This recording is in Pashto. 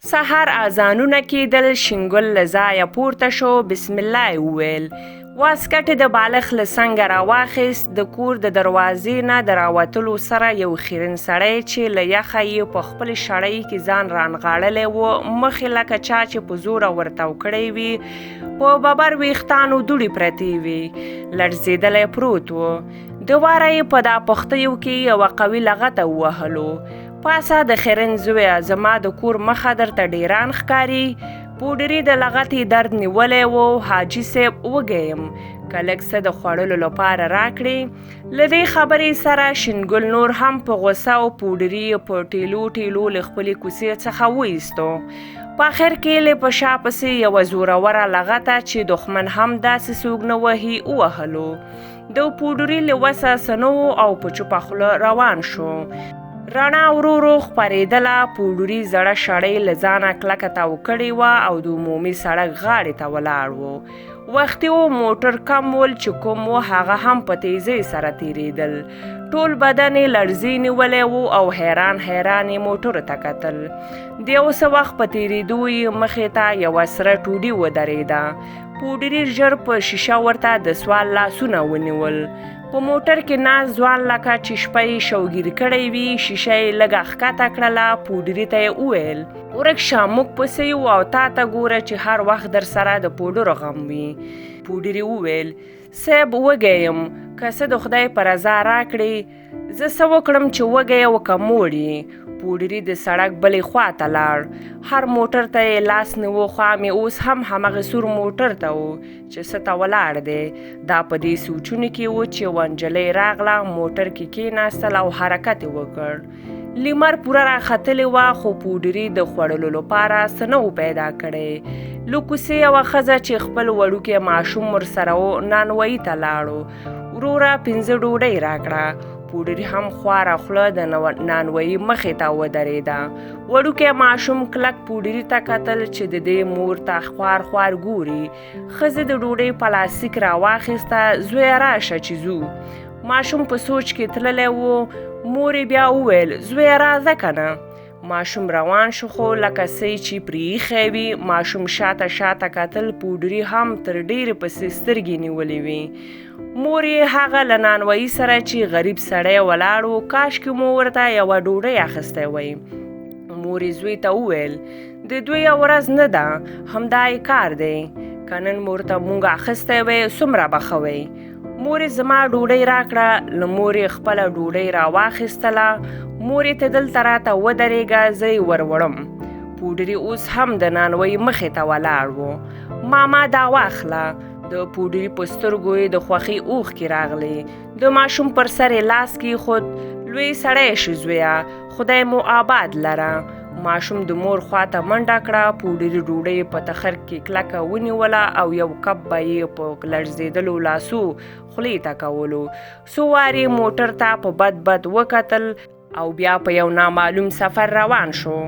سهار اذانونه کېدل، شینګل له ځایه پورته شو، بسم الله یې وویل. واسکټ د بالښت له څنګه راواخیست. د کور د دروازې نه د راوتلو سره یو خیرن سړی چې له یخه یې په خپل شړۍ کې ځان رانغاړلی و، مخې لکه چا چې په زوره ورتاو کړی وي، په ببر ویښتانو دوړې پرتې وې، لړزېدلی پروت و. د واره یې په دا پښتیو کې یوه قوي لغته ووهلو. پاسه د خیرن زویه، زما د کور مخه درته ډیران ښکاري. پوډري د لغتې درد نیولی و. حاجي صاحب وږی یم، که لږ څه د خوړلو لپاره راکړې. له دې خبرې سره شینګل نور هم په غوسه و. پوډري په ټیلو ټیلو له خپلې کوڅې څخه وایستو. په اخر کې له په شا پسې یوه زوروره لغته چې دښمن هم داسې څوک نه وهي ووهلو. د پوډري له وسه څه نه و او په چوپه خوله روان شو. رڼا ورو ورو خپرېدله. پوډري زړه شړۍ له ځانه کلکه تاو کړې وه او د عمومي سړک غاړې ته ولاړ و. وختي و، موټر کم ول چې کوم و هغه هم په تیزۍ سره تېرېدل. ټول بدن یې لړزې نیولی و او حیران حیران یې موټرو ته کتل. د یو څه وخت په تېرېدو یې مخې ته یوه سره ټوډي ودرېده. پوډري ژر په شیشه ورته د سوال لاسونه ونیول. په موټر کې ناست ځوان لکه چې شپه یې شوګیر کړی وي، شیشه یې لږه ښکته کړله. پوډري ته یې وویل: ورک شه، موږ پسې یو او تا ته ګوره چې هر وخت در سره د پوډرو غم وي. پوډري وویل: صاحب وږی یم، که څه د خدای په رضا راکړې. زه څه وکړم چې وږی او که موړ یې؟ پوډري د سړک بلې خوا ته لاړ. هر موټر ته یې لاس نیو. خوا مې اوس هم همغه سور موټر ته و چې څه ته ولاړ دی. دا په دې سوچونو کې و چې یوه نجلۍ راغله، موټر کې کېناستل او حرکت یې وکړ. لیمر پوره راختلې وه، خو پوډري د خوړلو لپاره څه نه و پیدا کړی. له کوڅې یوه ښځه چې خپل وړوکی ماشوم ورسره و نانوایي ته لاړو. وروره 5 ډوډۍ راکړه. پوډري هم خواره خوله د نانوایي مخې ته ودرېده. وړوکی ماشوم کلک پوډري ته کتل چې د دې مور ته خوار خوار ګوري. ښځې د ډوډۍ پلاستیک راواخیسته. زویه راشه چې ځو. ماشوم په سوچ کې تللی و. مور یې بیا وویل: زویه راځه که نه. ماشوم روان شو، خو لکه څه چې پرې ایښی وي. ماشوم شاته شاته کتل. پوډري هم تر ډېرې پسې سترګې نیولې وې. مور یې هغه له نانوایي سره چې غریب سړی ولاړ و، کاشکې مو ورته یوه ډوډۍ اخیستی وی. مور یې زوی ته وویل: د دوی ورځ نه ده، همدا یې کار دی. که نن مور ته مونږ اخیستی وی، څومره به ښه وی. مور یې زما ډوډۍ راکړه. له مور یې خپله ډوډۍ راواخیستله. مور یې ته دلته راته ودرېږه، زه یې وروړم. پوډري اوس هم د نانوایي مخې ته ولاړ و. ماما دا واخله. د پوډري په سترګو یې د خوښۍ اوښکې راغلې. د ماشوم پر سر یې لاس کېښود. لوی سړی شې زویه، خدای مو آباد لره. ماشوم د مور خواته منډه کړه. پوډري ډوډۍ په تخر کې کلکه ونیوله او یو کپ به یې په لړزېدلو لاسو خولې ته کولو. څو وارې موټر ته په بد بد وکتل او بیا په یو نامعلوم سفر روان شو.